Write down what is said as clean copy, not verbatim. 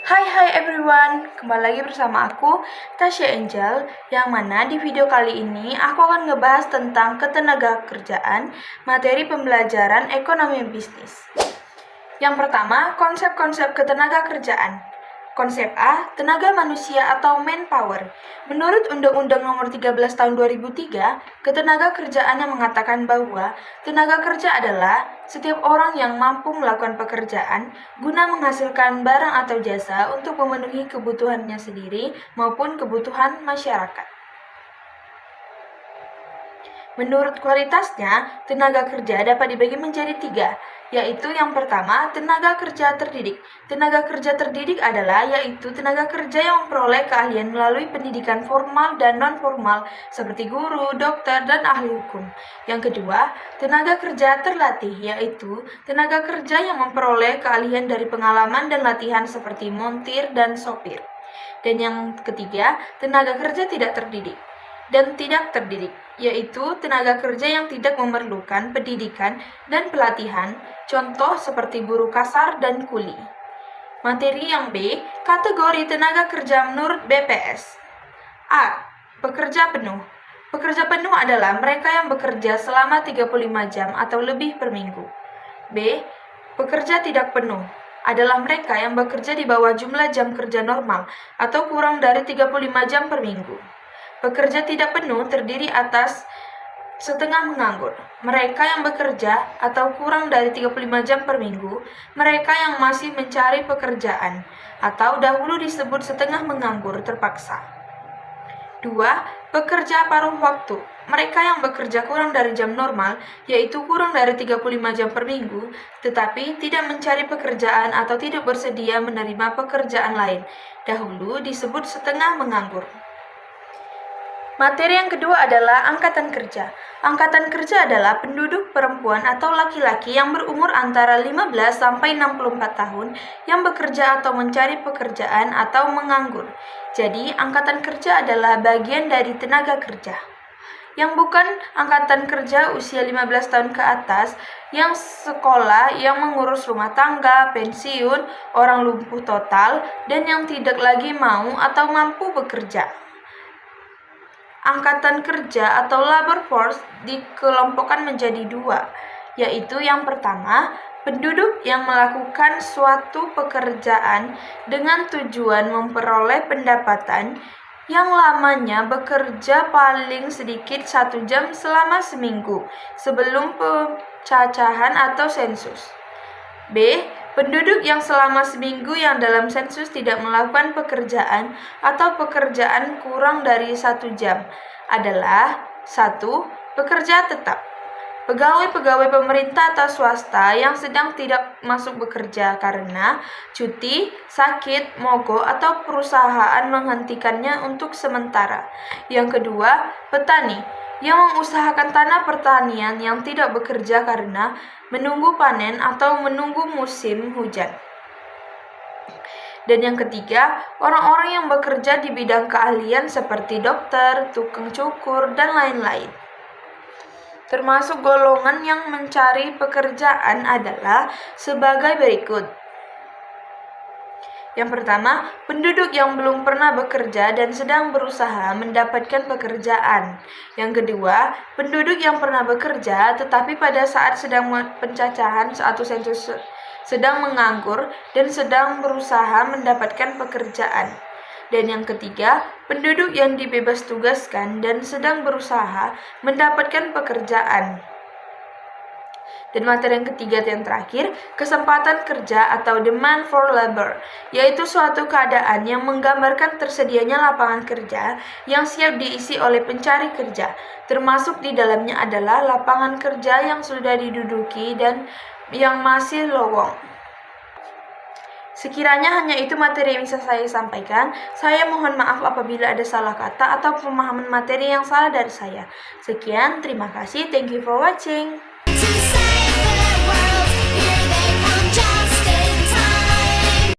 Hai everyone, kembali lagi bersama aku, Tasya Angel, yang mana di video kali ini aku akan ngebahas tentang ketenagakerjaan, materi pembelajaran ekonomi bisnis. Yang pertama, konsep-konsep ketenagakerjaan. Konsep A, tenaga manusia atau manpower. Menurut Undang-Undang Nomor 13 Tahun 2003, ketenagakerjaan yang mengatakan bahwa tenaga kerja adalah setiap orang yang mampu melakukan pekerjaan guna menghasilkan barang atau jasa untuk memenuhi kebutuhannya sendiri maupun kebutuhan masyarakat. Menurut kualitasnya, tenaga kerja dapat dibagi menjadi 3, yaitu yang pertama, tenaga kerja terdidik. Tenaga kerja terdidik adalah yaitu tenaga kerja yang memperoleh keahlian melalui pendidikan formal dan non-formal seperti guru, dokter, dan ahli hukum. Yang kedua, tenaga kerja terlatih, yaitu tenaga kerja yang memperoleh keahlian dari pengalaman dan latihan seperti montir dan sopir. Dan yang ketiga, tenaga kerja tidak terdidik dan tidak terdidik, yaitu tenaga kerja yang tidak memerlukan pendidikan dan pelatihan, contoh seperti buruh kasar dan kuli. Materi yang B, kategori tenaga kerja menurut BPS. A. Pekerja penuh. Pekerja penuh adalah mereka yang bekerja selama 35 jam atau lebih per minggu. B. Pekerja tidak penuh adalah mereka yang bekerja di bawah jumlah jam kerja normal atau kurang dari 35 jam per minggu. Pekerja tidak penuh terdiri atas setengah menganggur, mereka yang bekerja atau kurang dari 35 jam per minggu, mereka yang masih mencari pekerjaan, atau dahulu disebut setengah menganggur terpaksa. 2. Pekerja paruh waktu, mereka yang bekerja kurang dari jam normal, yaitu kurang dari 35 jam per minggu, tetapi tidak mencari pekerjaan atau tidak bersedia menerima pekerjaan lain, dahulu disebut setengah menganggur. Materi yang kedua adalah angkatan kerja. Angkatan kerja adalah penduduk perempuan atau laki-laki yang berumur antara 15 sampai 64 tahun yang bekerja atau mencari pekerjaan atau menganggur. Jadi, angkatan kerja adalah bagian dari tenaga kerja. Yang bukan angkatan kerja usia 15 tahun ke atas, yang sekolah, yang mengurus rumah tangga, pensiun, orang lumpuh total, dan yang tidak lagi mau atau mampu bekerja. Angkatan kerja atau labor force dikelompokkan menjadi 2, yaitu yang pertama, penduduk yang melakukan suatu pekerjaan dengan tujuan memperoleh pendapatan yang lamanya bekerja paling sedikit 1 jam selama seminggu sebelum pencacahan atau sensus. B. Penduduk yang selama seminggu yang dalam sensus tidak melakukan pekerjaan atau pekerjaan kurang dari 1 jam adalah 1. Pekerja tetap. Pegawai-pegawai pemerintah atau swasta yang sedang tidak masuk bekerja karena cuti, sakit, mogok, atau perusahaan menghentikannya untuk sementara. Yang kedua, petani yang mengusahakan tanah pertanian yang tidak bekerja karena menunggu panen atau menunggu musim hujan. Dan yang ketiga, orang-orang yang bekerja di bidang keahlian seperti dokter, tukang cukur, dan lain-lain. Termasuk golongan yang mencari pekerjaan adalah sebagai berikut. Yang pertama, penduduk yang belum pernah bekerja dan sedang berusaha mendapatkan pekerjaan. Yang kedua, penduduk yang pernah bekerja tetapi pada saat sedang pencacahan atau sensus sedang menganggur dan sedang berusaha mendapatkan pekerjaan. Dan yang ketiga, penduduk yang dibebas tugaskan dan sedang berusaha mendapatkan pekerjaan. Dan materi yang ketiga yang terakhir, kesempatan kerja atau demand for labor, yaitu suatu keadaan yang menggambarkan tersedianya lapangan kerja yang siap diisi oleh pencari kerja. Termasuk di dalamnya adalah lapangan kerja yang sudah diduduki dan yang masih lowong. Sekiranya hanya itu materi yang bisa saya sampaikan. Saya mohon maaf apabila ada salah kata atau pemahaman materi yang salah dari saya. Sekian, terima kasih. Thank you for watching.